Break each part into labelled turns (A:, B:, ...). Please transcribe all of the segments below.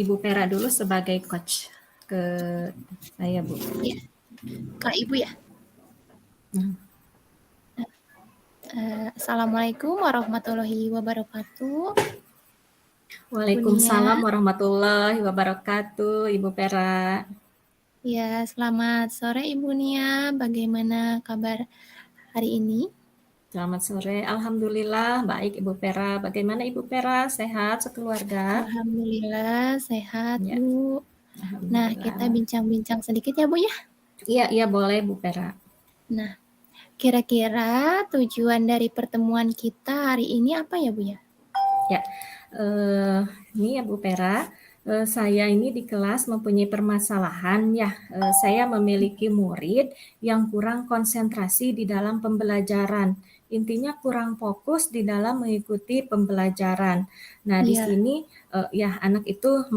A: Ibu Pera dulu sebagai coach ke saya, Bu.
B: Ya, Kak Ibu ya. Assalamualaikum warahmatullahi wabarakatuh.
A: Waalaikumsalam warahmatullahi wabarakatuh, Ibu Pera.
B: Ya, selamat sore Ibu Nia. Bagaimana kabar hari ini?
A: Selamat sore, Alhamdulillah baik Ibu Pera. Bagaimana Ibu Pera? Sehat sekeluarga?
B: Alhamdulillah sehat
A: Ya,
B: Bu. Nah, kita
A: Alhamdulillah.
B: bincang-bincang sedikit ya Bu ya.
A: Iya boleh Bu Pera.
B: Nah, kira-kira tujuan dari pertemuan kita hari ini apa ya Bu ya?
A: Ya, ini ya Bu Pera. Saya ini di kelas mempunyai permasalahan ya. Saya memiliki murid yang kurang konsentrasi di dalam pembelajaran. Intinya kurang fokus di dalam mengikuti pembelajaran. Nah, di
B: Iya.
A: sini ya anak itu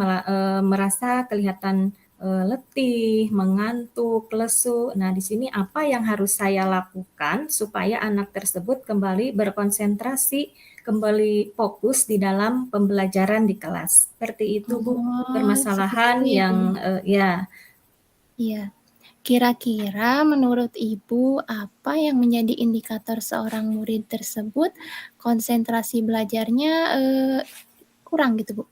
A: merasa kelihatan letih, mengantuk, lesu. Nah, di sini apa yang harus saya lakukan supaya anak tersebut kembali berkonsentrasi, kembali fokus di dalam pembelajaran di kelas. Seperti itu, Bu. Permasalahan
B: Seperti itu ya,
A: yang
B: Bu.
A: ya.
B: Iya. Kira-kira menurut Ibu apa yang menjadi indikator seorang murid tersebut konsentrasi belajarnya kurang gitu, Bu?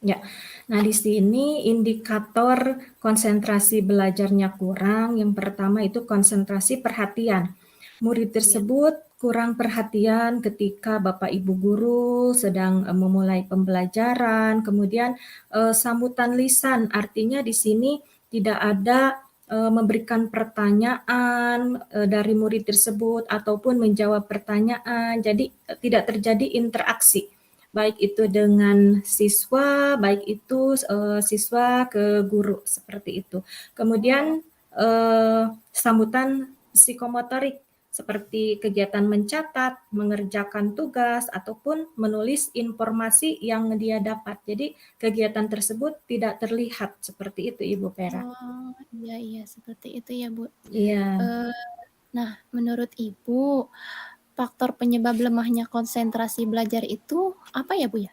A: Ya. Nah, di sini indikator konsentrasi belajarnya kurang. Yang pertama itu konsentrasi perhatian. Murid tersebut kurang perhatian ketika Bapak Ibu guru sedang memulai pembelajaran. Kemudian sambutan lisan, artinya di sini tidak ada memberikan pertanyaan dari murid tersebut ataupun menjawab pertanyaan. Jadi tidak terjadi interaksi, baik itu dengan siswa, baik itu siswa ke guru, seperti itu. Kemudian sambutan psikomotorik seperti kegiatan mencatat, mengerjakan tugas, ataupun menulis informasi yang dia dapat. Jadi kegiatan tersebut tidak terlihat, seperti itu Ibu Pera.
B: Oh, iya seperti itu ya, Bu.
A: Iya.
B: Nah, menurut Ibu faktor penyebab lemahnya konsentrasi belajar itu apa ya, Bu ya?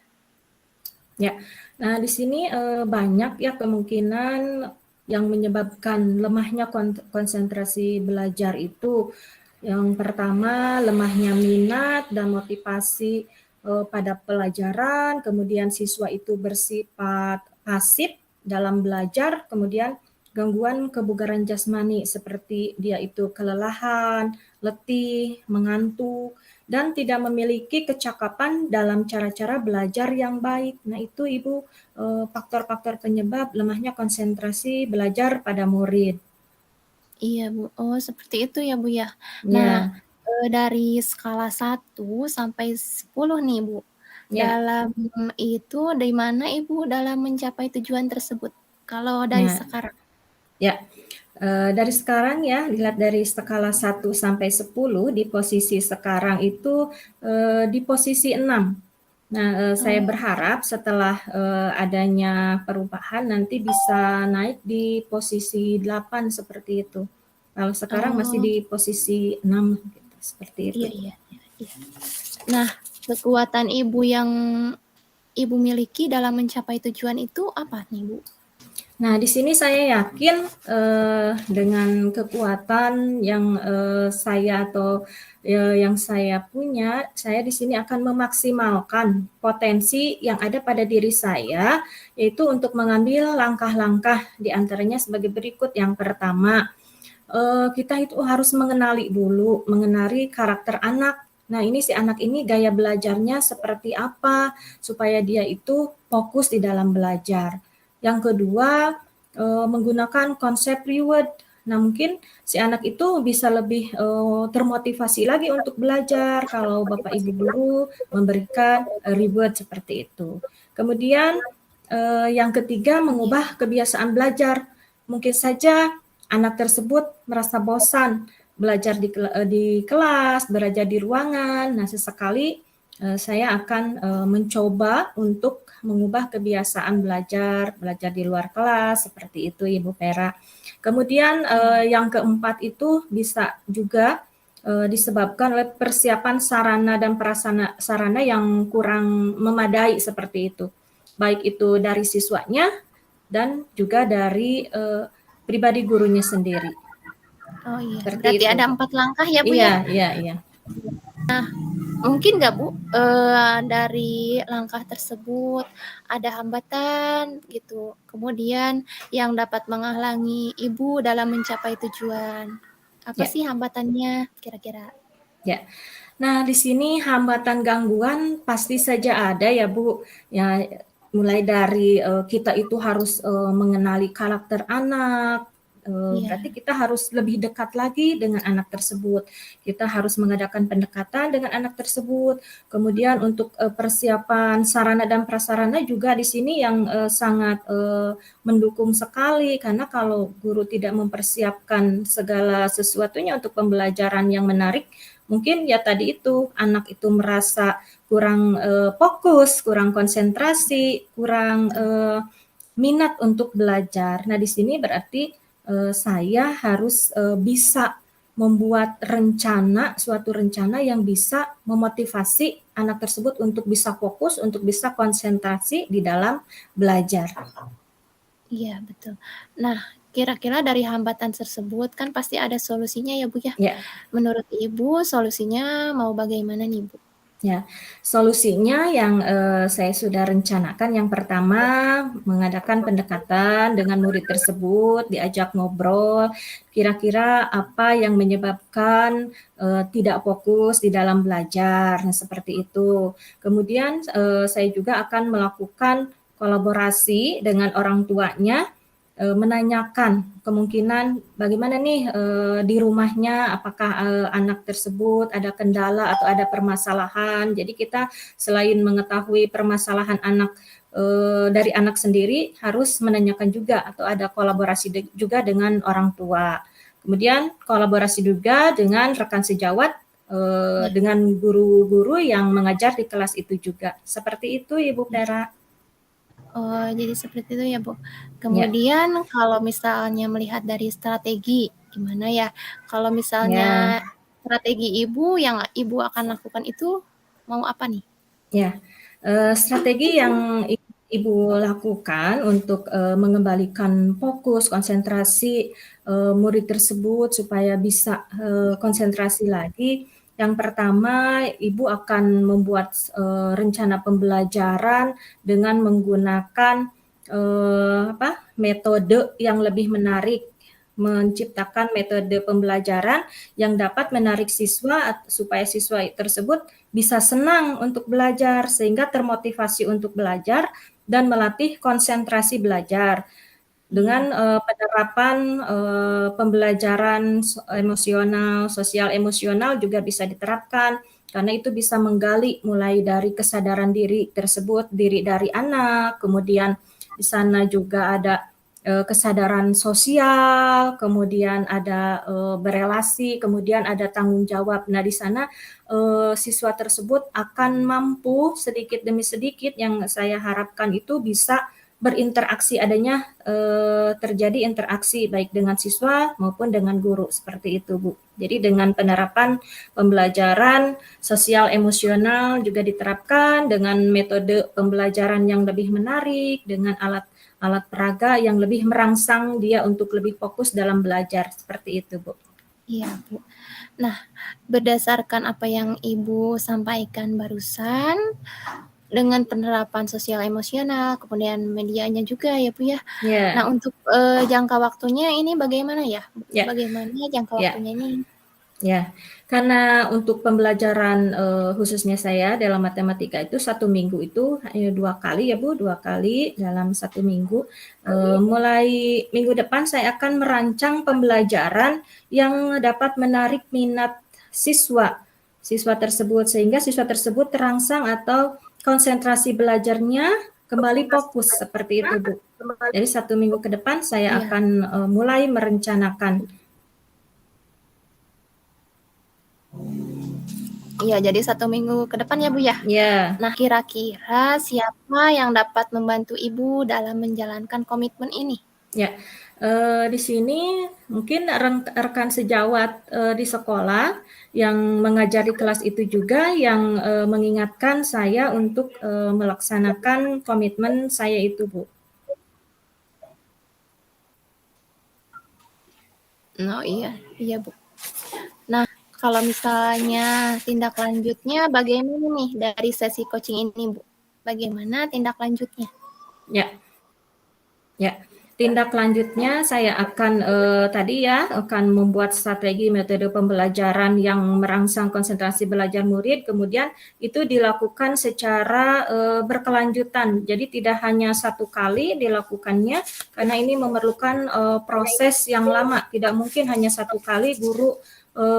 A: Ya, nah di sini banyak ya kemungkinan yang menyebabkan lemahnya konsentrasi belajar itu. Yang pertama, lemahnya minat dan motivasi pada pelajaran, kemudian siswa itu bersifat pasif dalam belajar, kemudian gangguan kebugaran jasmani seperti dia itu kelelahan, letih, mengantuk, dan tidak memiliki kecakapan dalam cara-cara belajar yang baik. Nah, itu Ibu faktor-faktor penyebab lemahnya konsentrasi belajar pada murid.
B: Iya, Bu. Oh, seperti itu ya, Bu ya. Nah,
A: Ya.
B: dari skala 1 sampai 10 nih, Bu.
A: Ya.
B: Dalam itu di mana Ibu dalam mencapai tujuan tersebut? Kalau dari
A: Nah,
B: sekarang?
A: ya. Dari sekarang ya, dilihat dari skala 1 sampai 10, di posisi sekarang itu di posisi 6. Nah, saya berharap setelah adanya perubahan nanti bisa naik di posisi 8 seperti itu. Kalau sekarang masih
B: Oh,
A: di posisi 6 gitu, seperti itu.
B: iya. Nah, kekuatan Ibu yang Ibu miliki dalam mencapai tujuan itu apa nih, Bu?
A: Nah, di sini saya yakin dengan kekuatan yang saya atau yang saya punya, saya di sini akan memaksimalkan potensi yang ada pada diri saya, yaitu untuk mengambil langkah-langkah di antaranya sebagai berikut. Yang pertama, kita itu harus mengenali dulu, mengenali karakter anak. Nah, ini si anak ini gaya belajarnya seperti apa, supaya dia itu fokus di dalam belajar. Yang kedua, menggunakan konsep reward. Nah, mungkin si anak itu bisa lebih termotivasi lagi untuk belajar kalau Bapak Ibu guru memberikan reward seperti itu. Kemudian yang ketiga, mengubah kebiasaan belajar. Mungkin saja anak tersebut merasa bosan belajar di kelas, belajar di ruangan. Nah, sesekali saya akan mencoba untuk mengubah kebiasaan belajar di luar kelas, seperti itu Ibu Vera. Kemudian yang keempat itu bisa juga disebabkan oleh persiapan sarana dan prasarana yang kurang memadai seperti itu. baik itu dari siswanya dan juga dari pribadi gurunya sendiri.
B: Oh iya,
A: Seperti
B: berarti
A: itu.
B: ada 4 langkah ya Bu
A: Iya,
B: ya?
A: iya, iya.
B: Mungkin nggak Bu, dari langkah tersebut ada hambatan gitu, kemudian yang dapat menghalangi Ibu dalam mencapai tujuan. Apa
A: Ya.
B: sih hambatannya kira-kira?
A: Ya. Nah, di sini hambatan gangguan pasti saja ada ya, Bu. Ya, mulai dari kita itu harus mengenali karakter anak. Berarti
B: Iya,
A: kita harus lebih dekat lagi dengan anak tersebut. Kita harus mengadakan pendekatan dengan anak tersebut. Kemudian untuk persiapan sarana dan prasarana juga di sini yang sangat mendukung sekali, karena kalau guru tidak mempersiapkan segala sesuatunya untuk pembelajaran yang menarik, mungkin ya tadi itu anak itu merasa kurang fokus, kurang konsentrasi, kurang minat untuk belajar. Nah, di sini berarti saya harus bisa membuat suatu rencana yang bisa memotivasi anak tersebut untuk bisa fokus, untuk bisa konsentrasi di dalam belajar.
B: iya betul. Nah, kira-kira dari hambatan tersebut kan pasti ada solusinya ya Bu ya?
A: Ya.
B: Menurut Ibu solusinya mau bagaimana nih Bu?
A: Ya, solusinya yang saya sudah rencanakan, yang pertama mengadakan pendekatan dengan murid tersebut, diajak ngobrol, kira-kira apa yang menyebabkan tidak fokus di dalam belajar, nah, seperti itu. Kemudian saya juga akan melakukan kolaborasi dengan orang tuanya, menanyakan kemungkinan bagaimana nih di rumahnya, apakah anak tersebut ada kendala atau ada permasalahan. Jadi kita selain mengetahui permasalahan anak dari anak sendiri, harus menanyakan juga atau ada kolaborasi juga dengan orang tua. Kemudian kolaborasi juga dengan rekan sejawat, dengan guru-guru yang mengajar di kelas itu juga. Seperti itu, Ibu Vera.
B: Oh, jadi seperti itu ya, Bu.
A: Ya,
B: Kemudian kalau misalnya melihat dari strategi, gimana ya? Kalau
A: ya,
B: misalnya strategi Ibu yang Ibu akan lakukan itu mau apa nih?
A: ya. Strategi yang Ibu lakukan untuk mengembalikan fokus, konsentrasi murid tersebut supaya bisa konsentrasi lagi. Yang pertama, Ibu akan membuat rencana pembelajaran dengan menggunakan metode yang lebih menarik, menciptakan metode pembelajaran yang dapat menarik siswa supaya siswa tersebut bisa senang untuk belajar sehingga termotivasi untuk belajar dan melatih konsentrasi belajar. Dengan penerapan pembelajaran emosional, sosial emosional juga bisa diterapkan, karena itu bisa menggali mulai dari kesadaran diri tersebut, diri dari anak, kemudian di sana juga ada kesadaran sosial, kemudian ada berelasi, kemudian ada tanggung jawab. Nah, di sana siswa tersebut akan mampu sedikit demi sedikit, yang saya harapkan itu bisa berinteraksi, adanya terjadi interaksi baik dengan siswa maupun dengan guru, seperti itu, Bu. Jadi dengan penerapan pembelajaran sosial emosional juga diterapkan, dengan metode pembelajaran yang lebih menarik, dengan alat peraga yang lebih merangsang dia untuk lebih fokus dalam belajar, seperti itu, Bu.
B: Iya, Bu. Nah, berdasarkan apa yang Ibu sampaikan barusan, dengan penerapan sosial emosional, kemudian medianya juga ya, Bu ya.
A: Ya,
B: Nah, untuk jangka waktunya ini bagaimana ya?
A: ya,
B: Bagaimana jangka
A: ya.
B: waktunya ini?
A: Ya, karena untuk pembelajaran khususnya saya dalam matematika itu 1 minggu itu hanya 2 kali ya, Bu, 2 kali dalam 1 minggu. Mulai minggu depan saya akan merancang pembelajaran yang dapat menarik minat siswa tersebut, sehingga siswa tersebut terangsang atau konsentrasi belajarnya kembali fokus, seperti itu, Bu. Jadi 1 minggu ke depan saya
B: Iya.
A: akan mulai merencanakan.
B: Iya, jadi 1 minggu ke depan ya, Bu ya?
A: Ya.
B: Nah, kira-kira siapa yang dapat membantu Ibu dalam menjalankan komitmen ini?
A: Ya, Di sini mungkin rekan sejawat di sekolah yang mengajar di kelas itu juga yang mengingatkan saya untuk melaksanakan komitmen saya itu, Bu.
B: Oh iya, iya Bu. Nah, kalau misalnya tindak lanjutnya bagaimana nih dari sesi coaching ini, Bu? Bagaimana tindak lanjutnya?
A: Ya, ya. Tindak lanjutnya saya akan tadi ya akan membuat strategi metode pembelajaran yang merangsang konsentrasi belajar murid, kemudian itu dilakukan secara berkelanjutan. Jadi tidak hanya satu kali dilakukannya karena ini memerlukan proses yang lama. Tidak mungkin hanya satu kali guru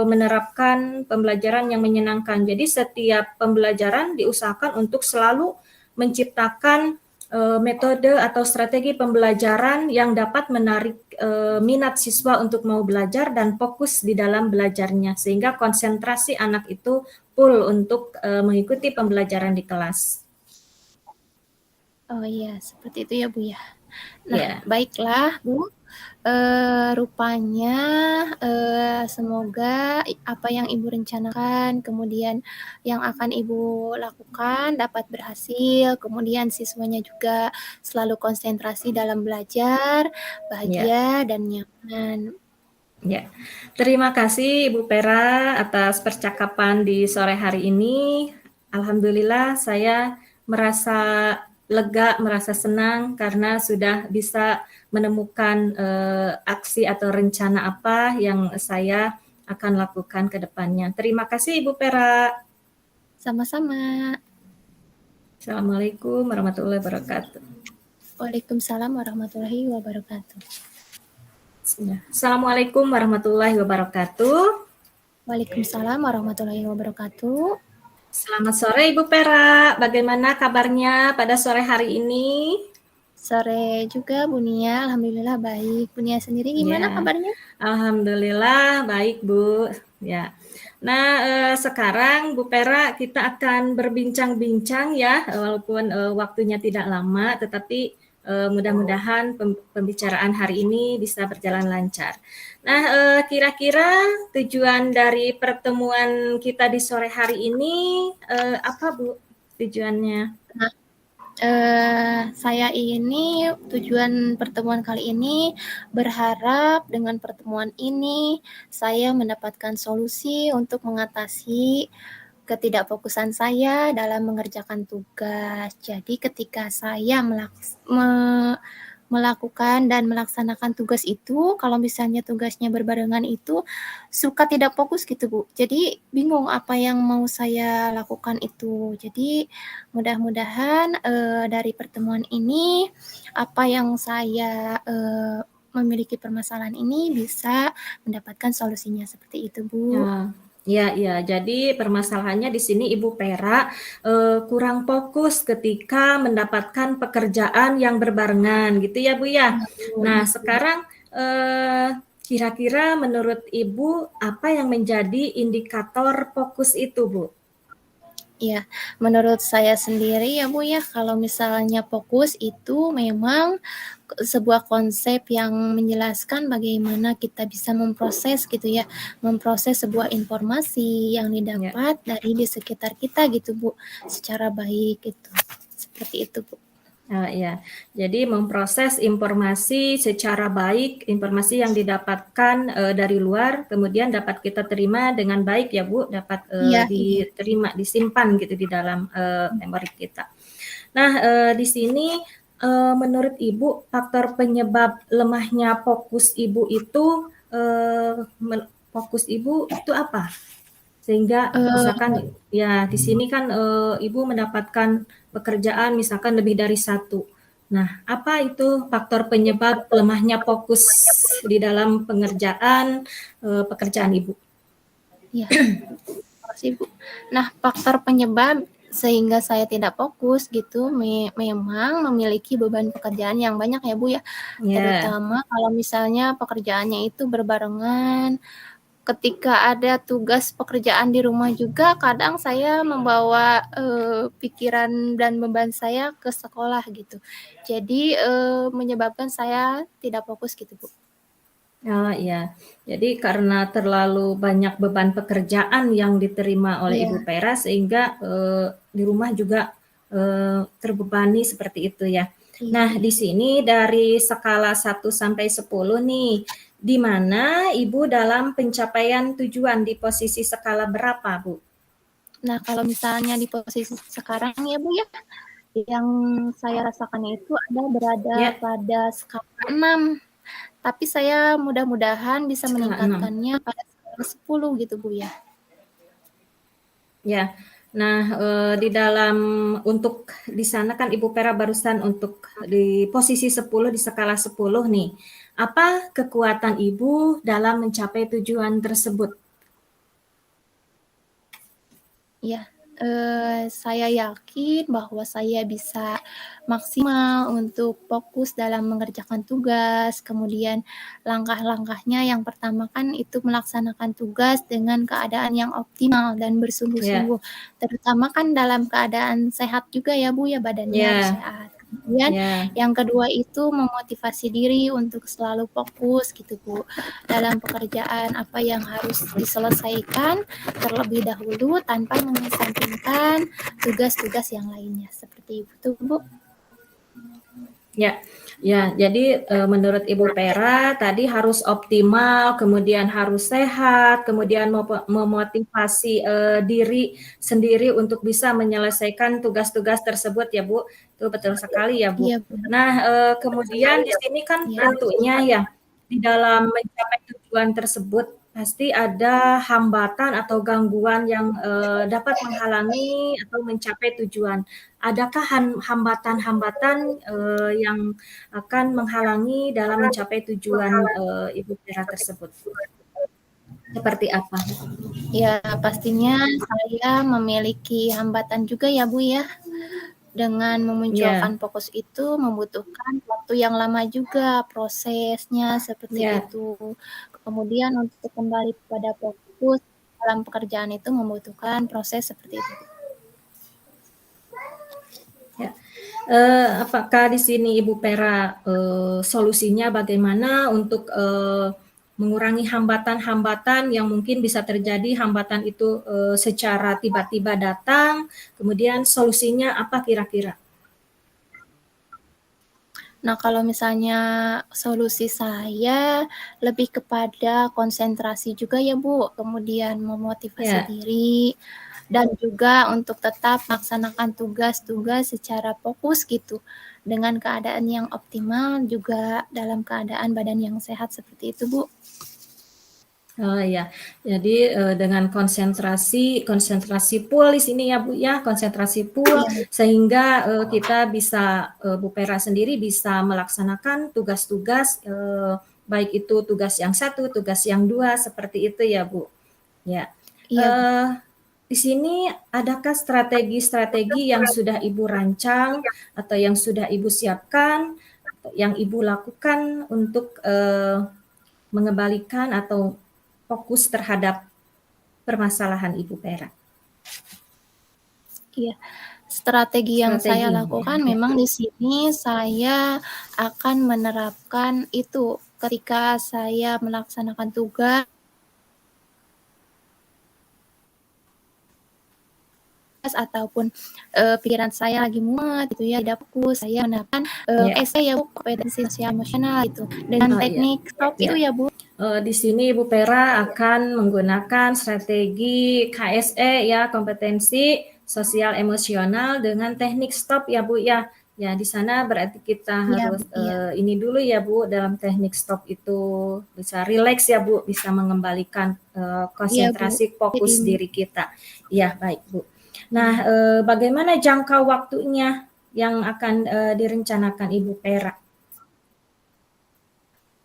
A: menerapkan pembelajaran yang menyenangkan. Jadi setiap pembelajaran diusahakan untuk selalu menciptakan metode atau strategi pembelajaran yang dapat menarik minat siswa untuk mau belajar dan fokus di dalam belajarnya sehingga konsentrasi anak itu full untuk mengikuti pembelajaran di kelas.
B: Oh iya, seperti itu ya Bu ya. Nah,
A: Ya.
B: baiklah Bu. Rupanya semoga apa yang Ibu rencanakan, kemudian yang akan Ibu lakukan dapat berhasil, kemudian siswanya juga selalu konsentrasi dalam belajar, bahagia dan nyaman.
A: Ya, terima kasih Ibu Pera atas percakapan di sore hari ini. Alhamdulillah saya merasa lega, merasa senang karena sudah bisa menemukan aksi atau rencana apa yang saya akan lakukan ke depannya. Terima kasih Ibu Pera.
B: Sama-sama.
A: Assalamualaikum warahmatullahi wabarakatuh.
B: Waalaikumsalam warahmatullahi wabarakatuh.
A: Assalamualaikum warahmatullahi wabarakatuh.
B: Waalaikumsalam warahmatullahi wabarakatuh.
A: Selamat sore Ibu Pera, bagaimana kabarnya pada sore hari ini?
B: Sore juga Bu Nia, alhamdulillah baik. Bu Nia sendiri gimana kabarnya?
A: Alhamdulillah baik Bu. Ya. Nah, sekarang Bu Pera kita akan berbincang-bincang ya, walaupun waktunya tidak lama, tetapi mudah-mudahan pembicaraan hari ini bisa berjalan lancar. Nah, kira-kira tujuan dari pertemuan kita di sore hari ini apa Bu tujuannya?
B: Saya ini tujuan pertemuan kali ini berharap dengan pertemuan ini saya mendapatkan solusi untuk mengatasi ketidakfokusan saya dalam mengerjakan tugas. Jadi ketika saya melakukan dan melaksanakan tugas itu, kalau misalnya tugasnya berbarengan itu suka tidak fokus gitu Bu. Jadi bingung apa yang mau saya lakukan itu. Jadi mudah-mudahan dari pertemuan ini apa yang saya memiliki permasalahan ini bisa mendapatkan solusinya seperti itu Bu.
A: Ya, jadi permasalahannya di sini Ibu Pera kurang fokus ketika mendapatkan pekerjaan yang berbarengan gitu ya Bu ya. Nah, sekarang kira-kira menurut Ibu apa yang menjadi indikator fokus itu Bu?
B: Ya, menurut saya sendiri ya Bu ya, kalau misalnya fokus itu memang sebuah konsep yang menjelaskan bagaimana kita bisa memproses gitu ya, memproses sebuah informasi yang didapat dari di sekitar kita gitu Bu, secara baik gitu. Seperti itu Bu.
A: Ya, jadi memproses informasi secara baik, informasi yang didapatkan dari luar, kemudian dapat kita terima dengan baik ya Bu, dapat diterima, disimpan gitu di dalam memori kita. Nah, di sini menurut Ibu faktor penyebab lemahnya fokus Ibu itu fokus Ibu itu apa? Sehingga misalkan ya di sini kan Ibu mendapatkan pekerjaan misalkan lebih dari satu. Nah, apa itu faktor penyebab lemahnya fokus di dalam pengerjaan pekerjaan Ibu?
B: Ya, terima kasih Bu. Nah, faktor penyebab sehingga saya tidak fokus gitu memang memiliki beban pekerjaan yang banyak ya Bu ya. Terutama kalau misalnya pekerjaannya itu berbarengan ketika ada tugas pekerjaan di rumah juga kadang saya membawa pikiran dan beban saya ke sekolah gitu. Jadi menyebabkan saya tidak fokus gitu, Bu.
A: Oh iya, jadi karena terlalu banyak beban pekerjaan yang diterima oleh Ibu
B: Iya,
A: Pera sehingga di rumah juga terbebani seperti itu ya.
B: iya.
A: Nah, di sini dari skala 1 sampai 10 nih, di mana Ibu dalam pencapaian tujuan di posisi skala berapa, Bu?
B: Nah, kalau misalnya di posisi sekarang ya, Bu ya, yang saya rasakan itu ada berada
A: Ya,
B: pada skala 6. Tapi saya mudah-mudahan bisa
A: skala 6.
B: meningkatkannya pada skala 10 gitu, Bu ya.
A: Ya. Nah, di dalam untuk di sana kan Ibu Pera barusan untuk di posisi 10 di skala 10 nih. Apa kekuatan Ibu dalam mencapai tujuan tersebut?
B: Ya, saya yakin bahwa saya bisa maksimal untuk fokus dalam mengerjakan tugas. Kemudian langkah-langkahnya yang pertama kan itu melaksanakan tugas dengan keadaan yang optimal dan
A: Ya,
B: bersungguh-sungguh. Terutama kan dalam keadaan sehat juga ya Bu ya, badannya harus
A: ya,
B: sehat. Kemudian
A: ya,
B: yang kedua itu memotivasi diri untuk selalu fokus gitu Bu, dalam pekerjaan apa yang harus diselesaikan terlebih dahulu tanpa mengesampingkan tugas-tugas yang lainnya. Seperti itu, Bu.
A: ya. Ya, jadi menurut Ibu Pera tadi harus optimal, kemudian harus sehat, kemudian memotivasi diri sendiri untuk bisa menyelesaikan tugas-tugas tersebut ya Bu. Itu betul sekali ya Bu.
B: Iya, Bu.
A: Nah, kemudian di sini kan
B: Iya.
A: tentunya ya di dalam mencapai tujuan tersebut pasti ada hambatan atau gangguan yang dapat menghalangi atau mencapai tujuan. Adakah hambatan-hambatan yang akan menghalangi dalam mencapai tujuan Ibu Pera tersebut? Seperti apa?
B: Ya, pastinya saya memiliki hambatan juga ya, Bu ya. Dengan
A: Ya,
B: memunculkan fokus itu membutuhkan waktu yang lama juga prosesnya seperti
A: ya,
B: itu. Kemudian untuk kembali pada fokus dalam pekerjaan itu membutuhkan proses seperti itu.
A: ya. Apakah di sini Ibu Pera solusinya bagaimana untuk mengurangi hambatan-hambatan yang mungkin bisa terjadi hambatan itu secara tiba-tiba datang, kemudian solusinya apa kira-kira?
B: Nah, kalau misalnya solusi saya lebih kepada konsentrasi juga ya, Bu, kemudian memotivasi
A: Ya,
B: diri, dan juga untuk tetap melaksanakan tugas-tugas secara fokus gitu, dengan keadaan yang optimal juga dalam keadaan badan yang sehat seperti itu, Bu.
A: oh ya, jadi dengan konsentrasi konsentrasi full di sini ya Bu ya, konsentrasi full
B: Iya,
A: sehingga kita bisa Bu Pera sendiri bisa melaksanakan tugas-tugas baik itu tugas yang satu, tugas yang dua seperti itu ya Bu. Ya,
B: iya, Bu.
A: eh, di sini adakah strategi-strategi yang sudah Ibu rancang atau yang sudah Ibu siapkan, atau yang Ibu lakukan untuk mengembalikan atau fokus terhadap permasalahan Ibu Pera?
B: Iya. Strategi yang saya
A: Strateginya,
B: lakukan
A: ya.
B: memang di sini saya akan menerapkan itu ketika saya melaksanakan tugas ataupun pikiran saya lagi mumet gitu ya, tidak fokus, saya menerapkan
A: Ya.
B: essay ya Bu, kompetensi sosial emosional itu dengan
A: Oh iya,
B: teknik STOP itu
A: ya.
B: ya Bu.
A: Di sini Ibu Pera akan menggunakan strategi KSE ya, kompetensi sosial emosional dengan teknik stop ya Bu ya. Ya, di sana berarti kita
B: Iya
A: harus
B: Bu, iya.
A: ini dulu ya Bu, dalam teknik stop itu bisa rileks ya Bu, bisa mengembalikan
B: Iya Bu.
A: konsentrasi
B: Jadi
A: fokus diri kita. Ya, baik Bu. Nah, bagaimana jangka waktunya yang akan direncanakan Ibu Pera?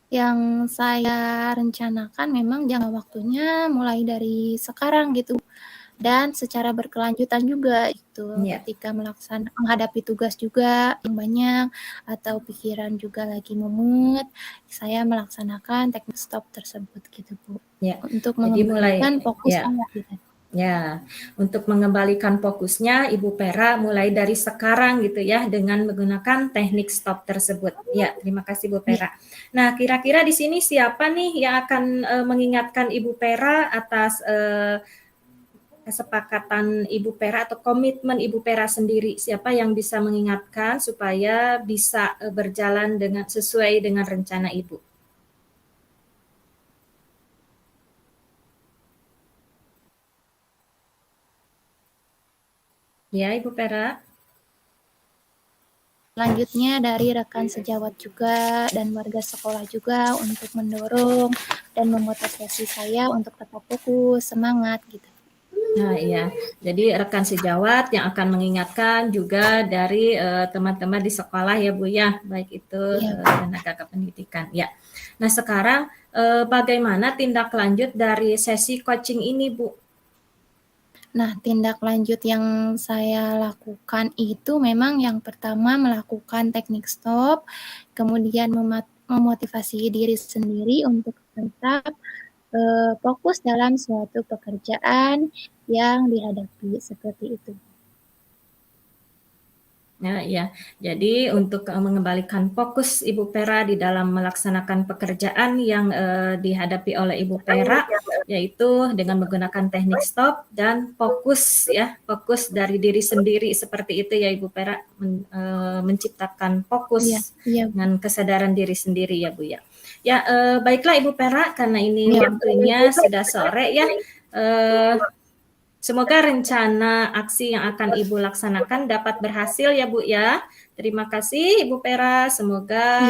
B: yang saya rencanakan memang jangka waktunya mulai dari sekarang gitu. dan secara berkelanjutan juga itu
A: Ya.
B: ketika menghadapi tugas juga yang banyak atau pikiran juga lagi mumet, saya melaksanakan teknik stop tersebut gitu Bu.
A: Ya.
B: Untuk
A: Jadi
B: mengembalikan
A: mulai
B: fokus
A: ya.
B: saya gitu.
A: Ya, untuk mengembalikan fokusnya Ibu Vera mulai dari sekarang gitu ya dengan menggunakan teknik stop tersebut. Ya, terima kasih Bu Vera. Nah, kira-kira di sini siapa nih yang akan mengingatkan Ibu Vera atas kesepakatan Ibu Vera atau komitmen Ibu Vera sendiri? Siapa yang bisa mengingatkan supaya bisa berjalan dengan sesuai dengan rencana Ibu? Ya, Ibu Vera.
B: Selanjutnya dari rekan sejawat juga dan warga sekolah juga untuk mendorong dan memotivasi saya untuk tetap fokus, semangat gitu.
A: Nah, iya. Jadi rekan sejawat yang akan mengingatkan juga dari teman-teman di sekolah ya Bu ya, baik itu tenaga kependidikan. Ya. Nah, sekarang bagaimana tindak lanjut dari sesi coaching ini Bu?
B: Nah, tindak lanjut yang saya lakukan itu memang yang pertama melakukan teknik stop, kemudian memotivasi diri sendiri untuk tetap fokus dalam suatu pekerjaan yang dihadapi seperti itu.
A: Nah, ya. Jadi untuk mengembalikan fokus Ibu Vera di dalam melaksanakan pekerjaan yang dihadapi oleh Ibu Vera, yaitu dengan menggunakan teknik stop dan fokus ya, fokus dari diri sendiri seperti itu ya Ibu Vera, menciptakan fokus dengan kesadaran diri sendiri ya Bu ya. Ya, baiklah Ibu Vera, karena ini waktunya sudah sore ya. Semoga rencana aksi yang akan Ibu laksanakan dapat berhasil ya Bu ya. Terima kasih Ibu Vera, semoga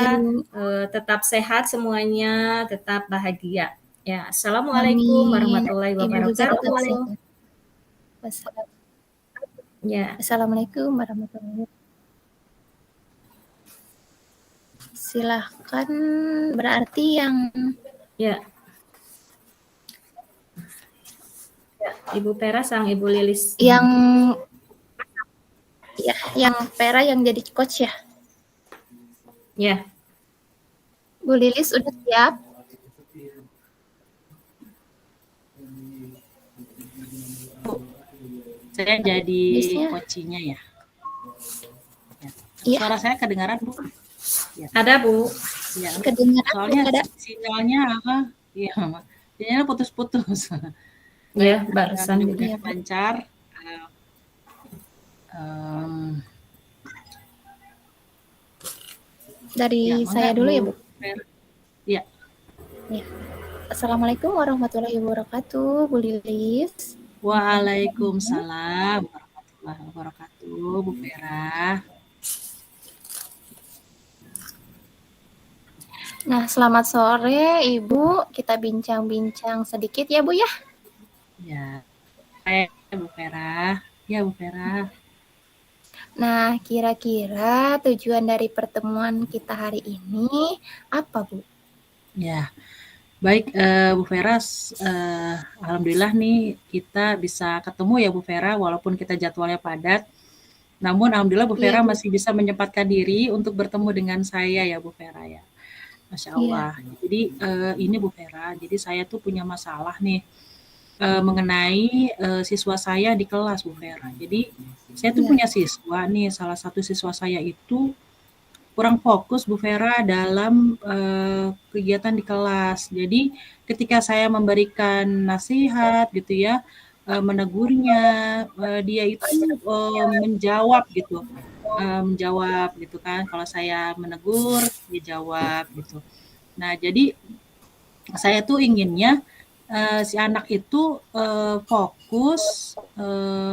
A: tetap sehat semuanya, tetap bahagia. Ya, Assalamualaikum warahmatullahi wabarakatuh. Ya.
B: Assalamualaikum warahmatullahi wabarakatuh. Silahkan berarti yang
A: ya. Ibu Vera sang Ibu Lilis.
B: Yang Vera yang jadi coach ya?
A: Ya.
B: Bu Lilis udah siap?
C: Saya jadi coachingnya ya. Suara saya kedengaran Bu?
A: Ya. Ada Bu.
B: Ya. Kedengaran.
C: Soalnya ada. Sinyalnya apa? Iya, sinyalnya putus-putus.
A: Ya, barusan
C: juga lancar.
B: Dari saya dulu ya Bu.
C: Ya.
B: Ya. Assalamualaikum warahmatullahi wabarakatuh, Bu Lilis.
C: Waalaikumsalam warahmatullahi wabarakatuh, Bu Vera.
B: Nah, selamat sore Ibu. Kita bincang-bincang sedikit ya Bu ya.
C: Ya, Bu Vera. Ya Bu Vera.
B: Nah, kira-kira tujuan dari pertemuan kita hari ini apa Bu?
C: Ya, baik Bu Vera. Alhamdulillah nih kita bisa ketemu ya Bu Vera, walaupun kita jadwalnya padat. Namun alhamdulillah Bu Vera masih bisa menyempatkan diri untuk bertemu dengan saya ya Bu Vera ya. Masya Allah. Jadi ini Bu Vera, jadi saya tuh punya masalah nih mengenai siswa saya di kelas Bu Vera. Jadi saya tuh punya siswa nih, salah satu siswa saya itu kurang fokus Bu Vera dalam kegiatan di kelas. Jadi ketika saya memberikan nasihat gitu ya, menegurnya, dia itu menjawab gitu. Menjawab gitu kan, kalau saya menegur dia jawab gitu. Nah jadi saya tuh inginnya si anak itu fokus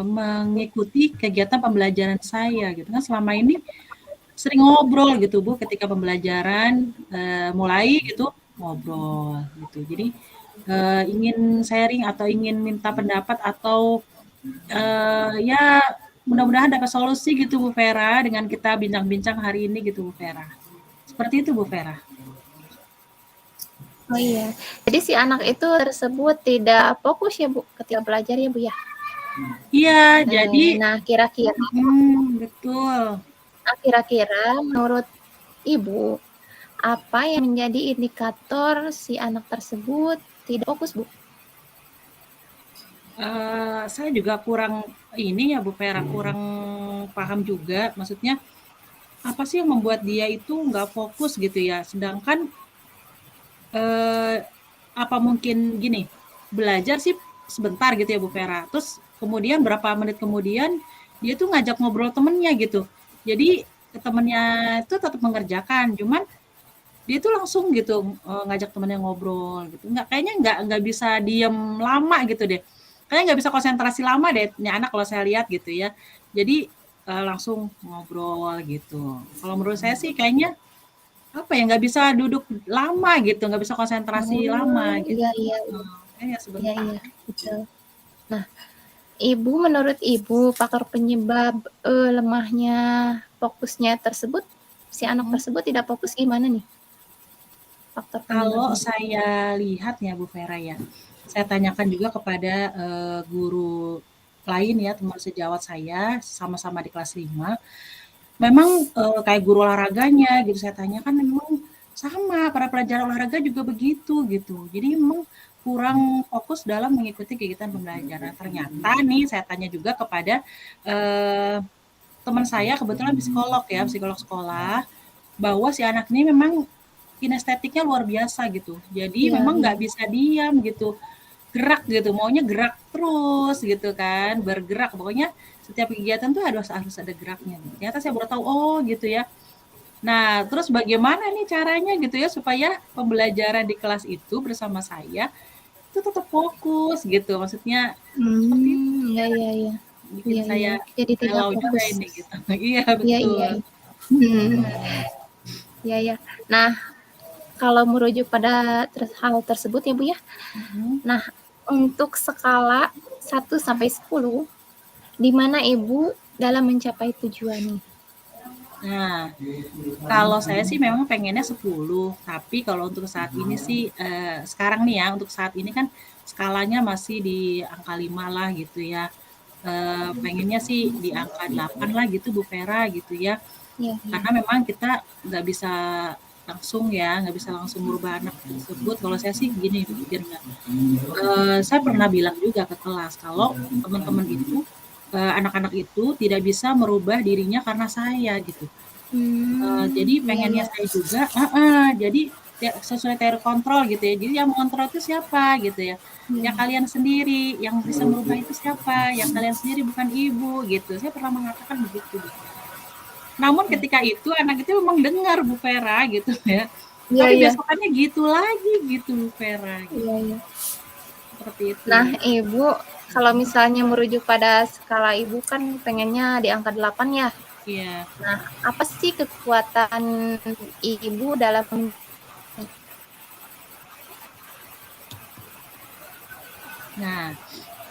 C: mengikuti kegiatan pembelajaran saya gitu kan. Selama ini sering ngobrol gitu Bu, ketika pembelajaran mulai gitu ngobrol gitu. Jadi ingin sharing atau ingin minta pendapat atau ya mudah-mudahan dapat solusi gitu Bu Vera dengan kita bincang-bincang hari ini gitu Bu Vera. Seperti itu Bu Vera.
B: Oh iya, jadi si anak itu tersebut tidak fokus ya Bu ketika belajar ya Bu ya?
C: Iya, jadi
B: Nah, kira-kira
C: betul.
B: menurut Ibu, apa yang menjadi indikator si anak tersebut tidak fokus, Bu?
C: Saya juga kurang ini ya Bu Vera, kurang paham juga. Maksudnya apa sih yang membuat dia itu nggak fokus gitu ya? Sedangkan apa mungkin gini, belajar sih sebentar gitu ya Bu Vera. Terus kemudian berapa menit kemudian dia tuh ngajak ngobrol temennya gitu. Jadi temennya itu tetap mengerjakan, cuman dia tuh langsung gitu ngajak temennya ngobrol gitu. Kayaknya nggak bisa diem lama gitu deh. Kayaknya nggak bisa konsentrasi lama deh ini anak kalau saya lihat gitu ya. Jadi langsung ngobrol gitu. Kalau menurut saya sih kayaknya apa ya, nggak bisa duduk lama gitu, nggak bisa konsentrasi lama gitu.
B: Iya, iya,
C: Kayaknya
B: iya,
C: sebentar.
B: iya, betul. Nah, menurut Ibu, faktor penyebab lemahnya fokusnya tersebut, si anak tersebut tidak fokus gimana nih? Faktor
C: Kalau
B: penyebabnya.
C: saya lihat ya Bu Vera ya, saya tanyakan juga kepada guru lain ya, teman sejawat saya, sama-sama di kelas 5. Memang kayak guru olahraganya gitu, saya tanyakan memang sama, para pelajar olahraga juga begitu gitu. Jadi memang kurang fokus dalam mengikuti kegiatan pembelajaran. Ternyata nih saya tanya juga kepada teman saya kebetulan psikolog ya, psikolog sekolah, bahwa si anak ini memang kinestetiknya luar biasa gitu. Jadi
B: Iya,
C: memang
B: iya.
C: nggak bisa diam gitu, gerak gitu, maunya gerak terus gitu kan, bergerak. Pokoknya setiap kegiatan tuh harus ada geraknya. Ternyata saya baru tahu, oh gitu ya. Nah, terus bagaimana nih caranya gitu ya supaya pembelajaran di kelas itu bersama saya itu tetap fokus gitu. Maksudnya seperti itu
B: Iya, iya, iya.
C: bikin
B: Iya, iya.
C: saya
B: Jadi tidak
C: galau juga
B: fokus.
C: ini gitu. Iya
B: Iya, iya.
C: betul.
B: Iya, iya. Nah, kalau merujuk pada hal tersebut ya Bu ya. Nah, untuk skala 1 sampai 10, di mana Ibu dalam mencapai tujuan nih?
C: Nah, kalau saya sih memang pengennya 10, tapi kalau untuk saat ini sih sekarang nih ya, untuk saat ini kan skalanya masih di angka 5 lah gitu ya. Pengennya sih di angka 8 lah gitu Bu Vera gitu ya.
B: Iya, iya.
C: Karena memang kita nggak bisa langsung ya, nggak bisa langsung merubah anak tersebut. Kalau saya sih gini pikirnya, saya pernah bilang juga ke kelas kalau teman-teman itu anak-anak itu tidak bisa merubah dirinya karena saya gitu. Jadi
B: Iya,
C: pengennya
B: iya.
C: saya juga jadi sesuai teori kontrol gitu ya. Jadi yang mengontrol itu siapa gitu ya. Ya
B: Iya.
C: kalian sendiri, yang bisa merubah itu siapa? Yang kalian sendiri bukan ibu gitu. Saya pernah mengatakan begitu. Namun ketika itu anak itu memang dengar Bu Vera gitu ya.
B: Iya,
C: Tapi
B: iya.
C: besokannya gitu lagi gitu Bu Vera gitu.
B: Iya, iya.
C: Seperti itu.
B: Nah, Ibu, kalau misalnya merujuk pada skala Ibu kan pengennya di angka 8 ya.
C: Iya.
B: Nah, apa sih kekuatan Ibu dalam
C: Nah,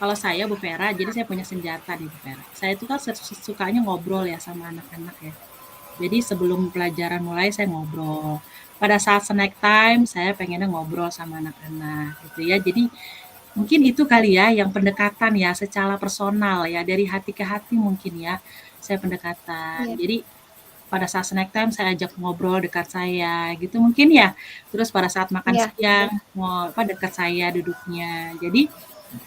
C: kalau saya Bu Vera, jadi saya punya senjata nih Bu Vera. Saya itu kan sukanya ngobrol ya sama anak-anak ya. Jadi sebelum pelajaran mulai saya ngobrol. Pada saat snack time saya pengennya ngobrol sama anak-anak gitu ya. Jadi mungkin itu kali ya yang pendekatan ya secara personal ya dari hati ke hati mungkin ya saya pendekatan.
B: ya,
C: Jadi pada saat snack time saya ajak ngobrol dekat saya gitu mungkin ya. Terus pada saat makan
B: ya,
C: siang mau dekat saya duduknya. Jadi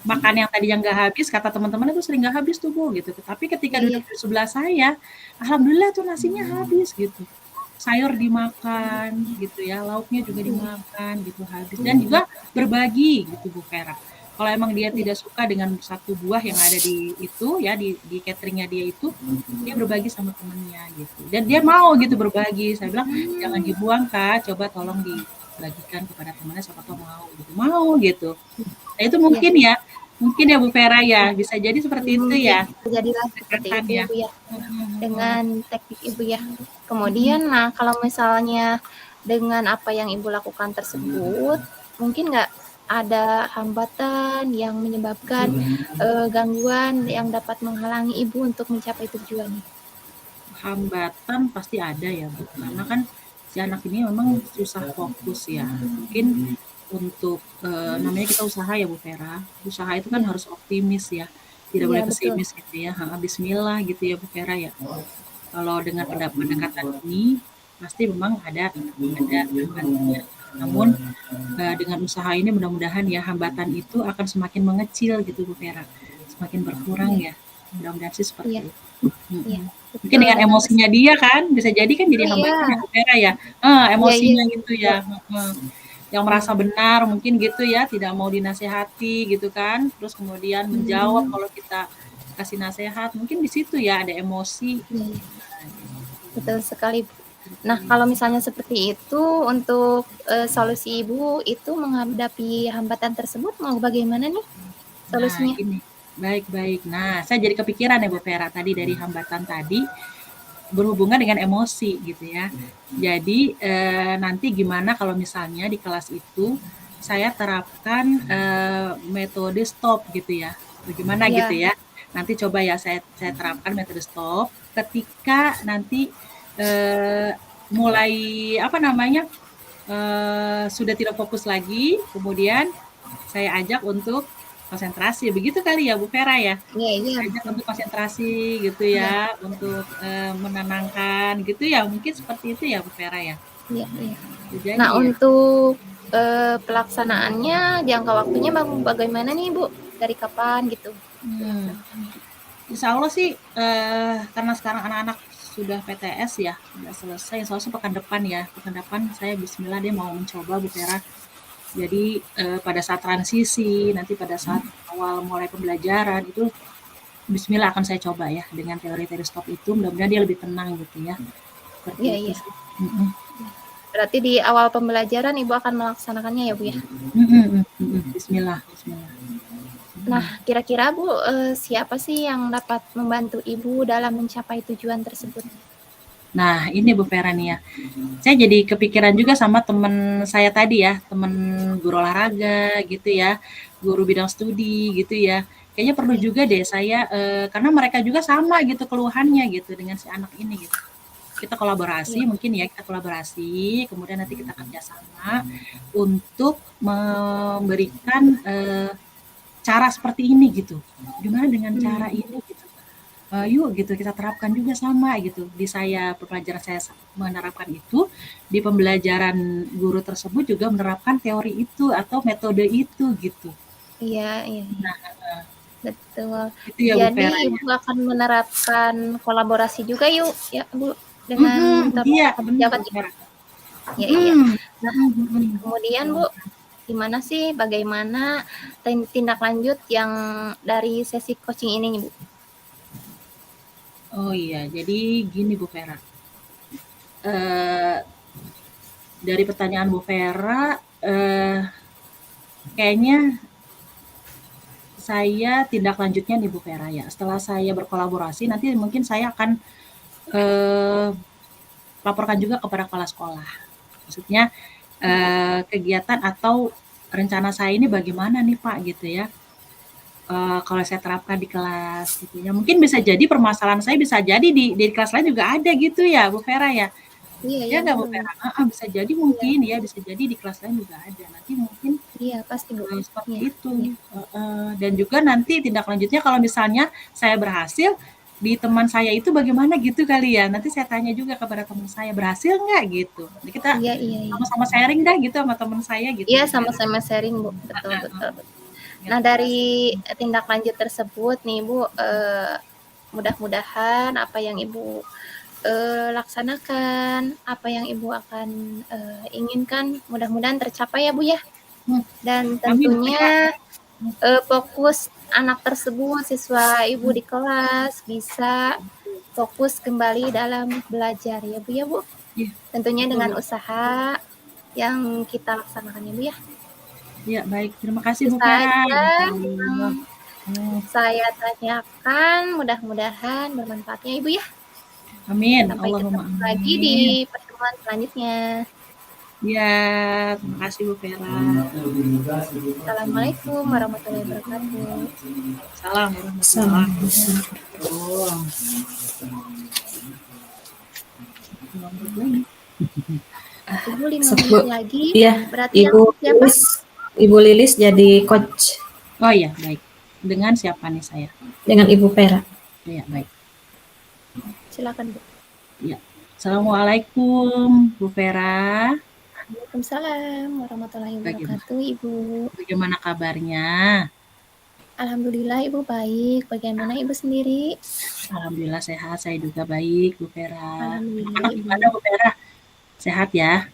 C: makan yang tadi yang nggak habis kata teman-teman itu sering nggak habis tuh Bu gitu. Tapi ketika
B: iya,
C: duduk di sebelah saya, alhamdulillah tuh nasinya habis gitu. Sayur dimakan gitu ya, lauknya juga dimakan gitu habis dan juga berbagi gitu Bu Vera. Kalau emang dia tidak suka dengan satu buah yang ada di itu ya di cateringnya dia itu, dia berbagi sama temennya gitu. Dan dia mau gitu berbagi. Saya bilang jangan dibuang Kak, coba tolong dibagikan kepada temannya siapa tahu mau gitu. Mau gitu. Nah, itu mungkin ya Bu Vera ya, bisa jadi seperti itu ya.
B: Jadilah seperti itu
C: Ya.
B: Ibu ya. Dengan teknik Ibu ya. Kemudian, nah kalau misalnya dengan apa yang Ibu lakukan tersebut, mungkin nggak ada hambatan yang menyebabkan gangguan yang dapat menghalangi Ibu untuk mencapai tujuan?
C: Hambatan pasti ada ya Bu, karena kan si anak ini memang susah fokus ya. Mungkin untuk namanya kita usaha ya Bu Vera, usaha itu kan harus optimis ya. tidak
B: Iya,
C: boleh
B: betul.
C: pesimis gitu ya. Bismillah gitu ya Bu Vera ya. Kalau dengan pendekatan ini pasti memang ada hambatannya. Namun dengan usaha ini mudah-mudahan ya hambatan itu akan semakin mengecil gitu Bu Vera, semakin berkurang
B: Iya,
C: ya. Mudah-mudahan sih
B: iya,
C: seperti itu.
B: iya,
C: Mungkin
B: betul
C: dengan
B: banget.
C: emosinya dia kan bisa jadi kan jadi
B: Oh
C: hambatan ya
B: iya,
C: Bu Vera ya.
B: iya, iya,
C: Emosinya gitu
B: betul.
C: ya. Yang merasa benar mungkin gitu ya, tidak mau dinasehati gitu kan. Terus kemudian menjawab kalau kita kasih nasihat, mungkin di situ ya ada emosi.
B: Iya, betul sekali, Bu. Nah, kalau misalnya seperti itu untuk solusi Ibu itu menghadapi hambatan tersebut mau bagaimana nih
C: Nah,
B: solusinya?
C: gini. Baik-baik. Nah, saya jadi kepikiran ya Bu Vera tadi dari hambatan tadi berhubungan dengan emosi gitu ya. Jadi nanti gimana kalau misalnya di kelas itu saya terapkan metode stop gitu ya. Bagaimana gitu
B: Iya,
C: ya. Nanti coba ya saya terapkan metode stop ketika nanti mulai apa namanya sudah tidak fokus lagi, kemudian saya ajak untuk konsentrasi. Begitu kali ya Bu Vera ya?
B: iya, iya,
C: Ajak
B: betul.
C: untuk konsentrasi gitu
B: Iya,
C: ya, untuk menenangkan gitu ya, mungkin seperti itu ya Bu Vera ya?
B: iya, iya.
C: Bisa jadi
B: Nah,
C: ya?
B: untuk pelaksanaannya jangka waktunya bagaimana nih Bu? Dari kapan gitu dilaksanakannya?
C: Insya Allah sih karena sekarang anak-anak sudah PTS ya, sudah selesai, insya Allah pekan depan ya. Pekan depan saya bismillah dia mau mencoba Bu Vera. Jadi pada saat transisi, nanti pada saat awal mulai pembelajaran itu bismillah akan saya coba ya dengan teori-teori stop itu, mudah-mudahan dia lebih tenang gitu ya. Seperti
B: Iya,
C: itu
B: iya.
C: sih.
B: Berarti di awal pembelajaran Ibu akan melaksanakannya ya Bu ya?
C: Bismillah, bismillah.
B: Nah, kira-kira Bu, siapa sih yang dapat membantu Ibu dalam mencapai tujuan tersebut?
C: Nah, ini Bu Vera nih ya. Saya jadi kepikiran juga sama teman saya tadi ya, teman guru olahraga gitu ya, guru bidang studi gitu ya. Kayaknya perlu juga deh saya karena mereka juga sama gitu keluhannya gitu dengan si anak ini gitu. Kita kolaborasi mungkin ya, kita kolaborasi, kemudian nanti kita kerjasama untuk memberikan cara seperti ini gitu. Gimana dengan cara ini gitu. Yuk gitu kita terapkan juga sama gitu. Di saya pelajaran saya menerapkan itu, di pembelajaran guru tersebut juga menerapkan teori itu atau metode itu gitu.
B: Iya, iya, iya.
C: Nah,
B: Betul.
C: itu ya Bu
B: Jadi
C: Vera ya.
B: Ibu akan menerapkan kolaborasi juga yuk ya Bu dengan
C: Iya benar
B: pejabat
C: Bu
B: itu.
C: Vera.
B: Ya, iya. Nah, kemudian Bu, gimana sih bagaimana tindak lanjut yang dari sesi coaching ini Bu?
C: Oh iya, jadi gini Bu Vera. Dari pertanyaan Bu Vera, kayaknya saya tindak lanjutnya nih Bu Vera ya. Setelah saya berkolaborasi, nanti mungkin saya akan laporkan juga kepada kepala sekolah. Maksudnya kegiatan atau rencana saya ini bagaimana nih Pak gitu ya. Kalau saya terapkan di kelas gitu ya. Mungkin bisa jadi permasalahan saya bisa jadi di kelas lain juga ada gitu ya Bu Vera ya.
B: Iya,
C: Ya
B: iya,
C: nggak Bu
B: betul.
C: Vera? Bisa jadi mungkin ya, bisa jadi di kelas lain juga ada. Nanti mungkin
B: Iya, pasti Bu.
C: seperti
B: Iya,
C: itu.
B: iya.
C: Dan juga nanti tindak lanjutnya kalau misalnya saya berhasil, di teman saya itu bagaimana gitu kali ya. Nanti saya tanya juga kepada teman saya, berhasil nggak gitu. Nanti kita
B: Iya, iya, iya.
C: sama-sama sharing dah gitu sama teman saya gitu.
B: Iya,
C: Bu Vera.
B: sama-sama sharing Bu. Betul, betul.
C: Gitu.
B: Nah, dari tindak lanjut tersebut nih Bu, mudah-mudahan apa yang Ibu laksanakan, apa yang Ibu akan inginkan mudah-mudahan tercapai ya Bu ya. Dan tentunya fokus anak tersebut, siswa Ibu di kelas bisa fokus kembali dalam belajar ya Bu ya Bu.
C: Iya,
B: Tentunya
C: betul,
B: dengan
C: Bu.
B: usaha yang kita laksanakan ya Bu ya.
C: Iya, baik. Terima kasih Bu
B: Bisa
C: Vera.
B: aja saya tanyakan, mudah-mudahan bermanfaatnya Ibu ya.
C: Amin.
B: Sampai
C: Allahumma
B: ketemu lagi di pertemuan selanjutnya.
C: Ya, terima kasih Bu Vera.
B: Assalamualaikum warahmatullahi wabarakatuh.
C: Salam warahmatullahi
B: Ibu 5 menit lagi.
A: Iya,
B: Berarti
A: Ibu
B: yang siapa?
A: Lilis jadi coach.
C: Oh iya, baik. dengan siapa nih saya?
A: Dengan Ibu Vera.
C: Ya, baik.
B: Silakan Bu.
C: Ya. Assalamualaikum Bu Vera.
B: Waalaikumsalam warahmatullahi wabarakatuh Ibu.
C: Bagaimana kabarnya?
B: Alhamdulillah Ibu baik. Bagaimana Ibu sendiri?
C: Alhamdulillah sehat, saya juga baik Bu Vera.
B: Alhamdulillah
C: Anak-anak
B: Ibu.
C: gimana Bu Vera? Sehat ya?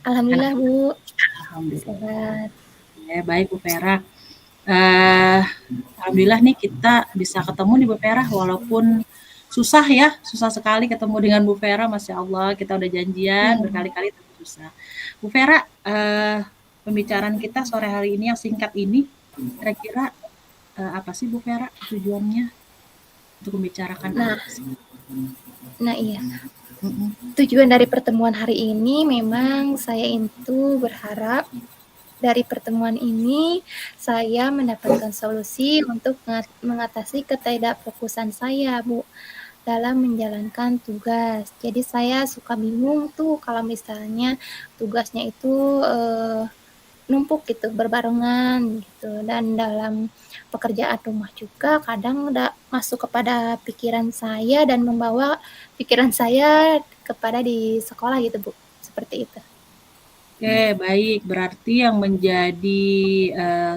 B: Alhamdulillah Bu.
C: Alhamdulillah.
B: Sehat.
C: Ya, baik Bu Vera. Alhamdulillah nih kita bisa ketemu nih Bu Vera, walaupun susah ya, susah sekali ketemu dengan Bu Vera, Masya Allah, kita udah janjian berkali-kali tapi susah. Bu Vera, pembicaraan kita sore hari ini yang singkat ini, kira-kira apa sih Bu Vera tujuannya untuk membicarakan apa sih?
B: Nah iya, tujuan dari pertemuan hari ini memang saya itu berharap dari pertemuan ini saya mendapatkan solusi untuk mengatasi ketidakfokusan saya Bu dalam menjalankan tugas. Jadi saya suka bingung tuh kalau misalnya tugasnya itu numpuk gitu, berbarengan gitu. Dan dalam pekerjaan rumah juga kadang masuk kepada pikiran saya dan membawa pikiran saya kepada di sekolah gitu Bu, seperti itu.
C: Oke, baik. Berarti yang menjadi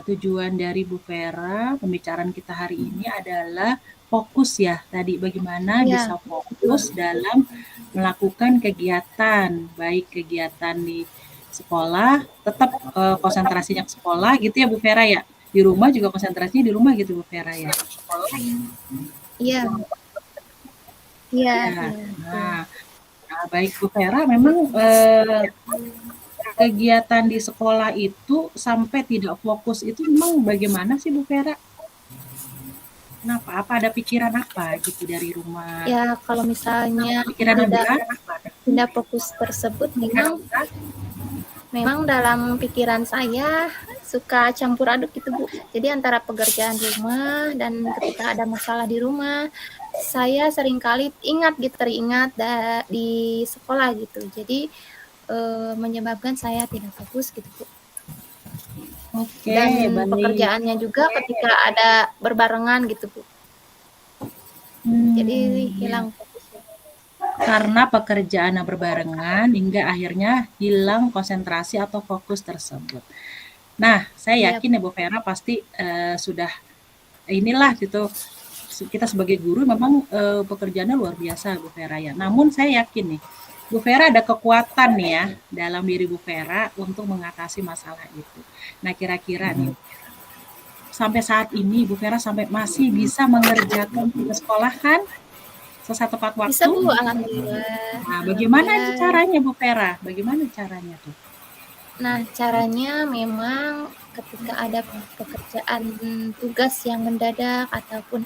C: tujuan dari Bu Vera, pembicaraan kita hari ini adalah fokus ya. Tadi bagaimana bisa fokus dalam melakukan kegiatan, baik kegiatan di sekolah, tetap konsentrasinya ke sekolah gitu ya Bu Vera ya. Di rumah juga konsentrasinya di rumah gitu Bu Vera ya.
B: Iya. Iya.
C: Nah, baik Bu Vera, memang kegiatan di sekolah itu sampai tidak fokus itu memang bagaimana sih Bu Vera? Kenapa? Apa ada pikiran apa gitu dari rumah?
B: Ya kalau misalnya tidak fokus tersebut memang dalam pikiran saya suka campur aduk gitu Bu. Jadi antara pekerjaan rumah dan ketika ada masalah di rumah, saya seringkali teringat di sekolah gitu. Jadi menyebabkan saya tidak fokus gitu Bu.
C: Oke,
B: dan
C: baik.
B: Pekerjaannya juga ketika ada berbarengan gitu Bu. Jadi hilang fokusnya.
C: Karena pekerjaan yang berbarengan hingga akhirnya hilang konsentrasi atau fokus tersebut. Nah, saya yakin ya Bu Vera pasti sudah inilah gitu. Kita sebagai guru memang pekerjaannya luar biasa Bu Vera ya. Namun saya yakin nih Bu Vera ada kekuatan nih ya dalam diri Bu Vera untuk mengatasi masalah itu. Nah, kira-kira nih sampai saat ini Bu Vera sampai masih bisa mengerjakan tugas sekolah kan? Sesuai tepat waktu?
B: Bisa Bu, alhamdulillah.
C: Nah, bagaimana caranya Bu Vera? Bagaimana caranya tuh?
B: Nah, caranya memang ketika ada pekerjaan tugas yang mendadak ataupun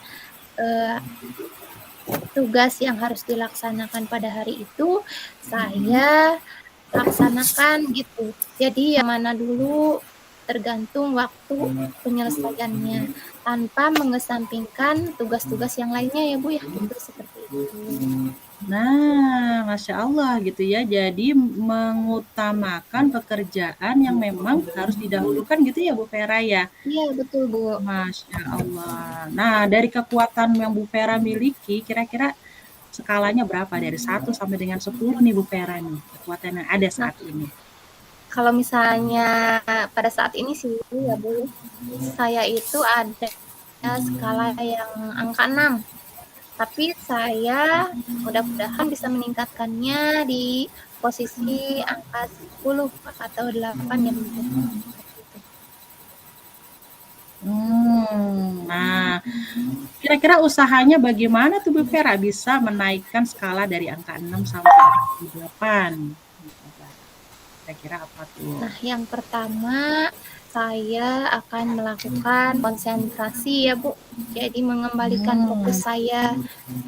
B: tugas yang harus dilaksanakan pada hari itu, saya laksanakan gitu. Jadi yang mana dulu tergantung waktu penyelesaiannya tanpa mengesampingkan tugas-tugas yang lainnya ya Bu ya, gitu seperti itu.
C: Nah, Masya Allah gitu ya. Jadi mengutamakan pekerjaan yang memang harus didahulukan gitu ya Bu Vera ya?
B: Iya, betul Bu.
C: Masya Allah. Nah, dari kekuatan yang Bu Vera miliki, kira-kira skalanya berapa? Dari 1 sampai dengan 10 nih Bu Vera nih, kekuatan yang ada saat ini.
B: Kalau misalnya pada saat ini sih ya Bu, saya itu ada skala yang angka 6. Tapi saya mudah-mudahan bisa meningkatkannya di posisi angka 10 atau 8 ya Bu.
C: Nah, kira-kira usahanya bagaimana tuh Bu Vera bisa menaikkan skala dari angka 6 sampai 8? Kira-kira apa tuh?
B: Nah, yang pertama saya akan melakukan konsentrasi ya Bu. Jadi mengembalikan fokus saya.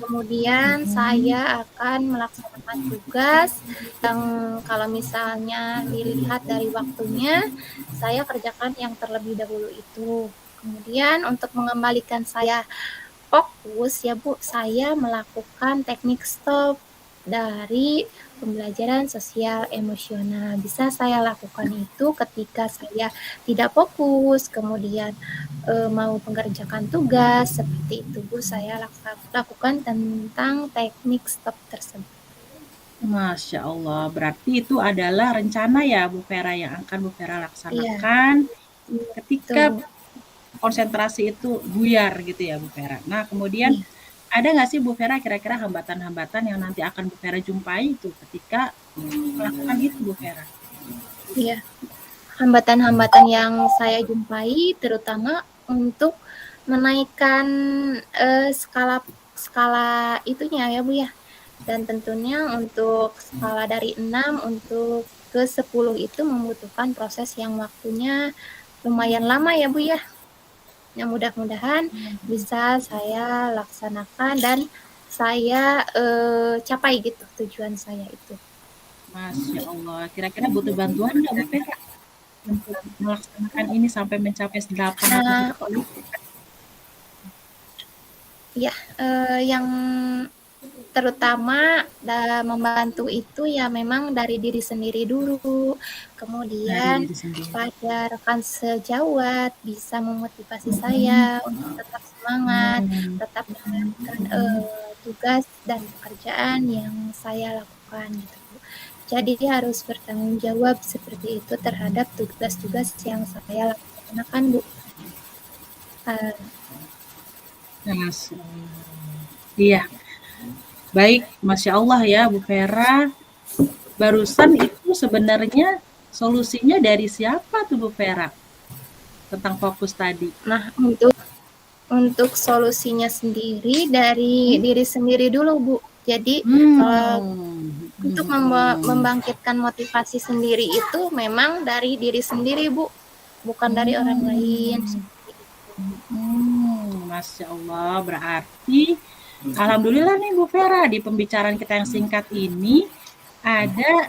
B: Kemudian saya akan melaksanakan tugas yang kalau misalnya dilihat dari waktunya, saya kerjakan yang terlebih dahulu itu. Kemudian untuk mengembalikan saya fokus ya Bu, saya melakukan teknik stop dari pembelajaran sosial emosional. Bisa saya lakukan itu ketika saya tidak fokus, kemudian mau mengerjakan tugas, seperti itu Bu, saya lakukan tentang teknik stop tersebut.
C: Masya Allah, berarti itu adalah rencana ya Bu Vera yang akan Bu Vera
B: Iya,
C: laksanakan ketika
B: betul.
C: konsentrasi itu buyar gitu ya Bu Vera. Nah kemudian
B: Iya.
C: ada nggak sih Bu Vera kira-kira hambatan-hambatan yang nanti akan Bu Vera jumpai itu ketika melakukan itu Bu Vera?
B: Iya. Hambatan-hambatan yang saya jumpai terutama untuk menaikkan skala itunya ya Bu ya. Dan tentunya untuk skala dari 6 untuk ke 10 itu membutuhkan proses yang waktunya lumayan lama ya Bu ya. Yang mudah-mudahan bisa saya laksanakan dan saya capai gitu tujuan saya itu.
C: Masya Allah, kira-kira butuh bantuan nggak Bu Vera untuk melaksanakan ini sampai mencapai 8 atau 10?
B: Ya, yang terutama membantu itu ya memang dari diri sendiri dulu, kemudian pada rekan sejawat bisa memotivasi saya untuk tetap semangat, tetap menjalankan tugas dan pekerjaan yang saya lakukan gitu Bu. Jadi harus bertanggung jawab seperti itu terhadap tugas-tugas yang saya laksanakan Bu.
C: Iya. Baik, Masya Allah ya Bu Vera. Barusan itu sebenarnya solusinya dari siapa tuh Bu Vera? Tentang fokus tadi.
B: Nah, untuk solusinya sendiri dari diri sendiri dulu Bu. Jadi untuk membangkitkan motivasi sendiri itu memang dari diri sendiri Bu, bukan dari orang lain.
C: Masya Allah, berarti alhamdulillah nih Bu Vera, di pembicaraan kita yang singkat ini ada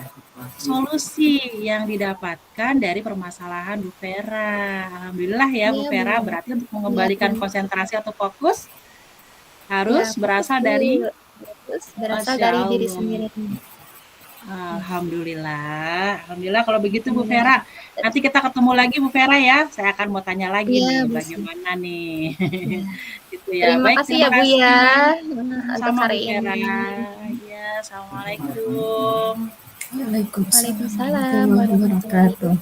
C: solusi yang didapatkan dari permasalahan Bu Vera. Alhamdulillah ya Bu Vera, berarti untuk mengembalikan konsentrasi atau fokus harus berasal dari
B: diri sendiri.
C: Alhamdulillah. Alhamdulillah kalau begitu Bu Vera. Nanti kita ketemu lagi Bu Vera ya. Saya akan mau tanya lagi nih bagaimana nih. Gitu ya.
B: Terima
C: Baik,
B: kasih ya Bu ya untuk hari
C: ini. Ya, assalamualaikum.
A: Waalaikumsalam
B: warahmatullahi
A: wabarakatuh.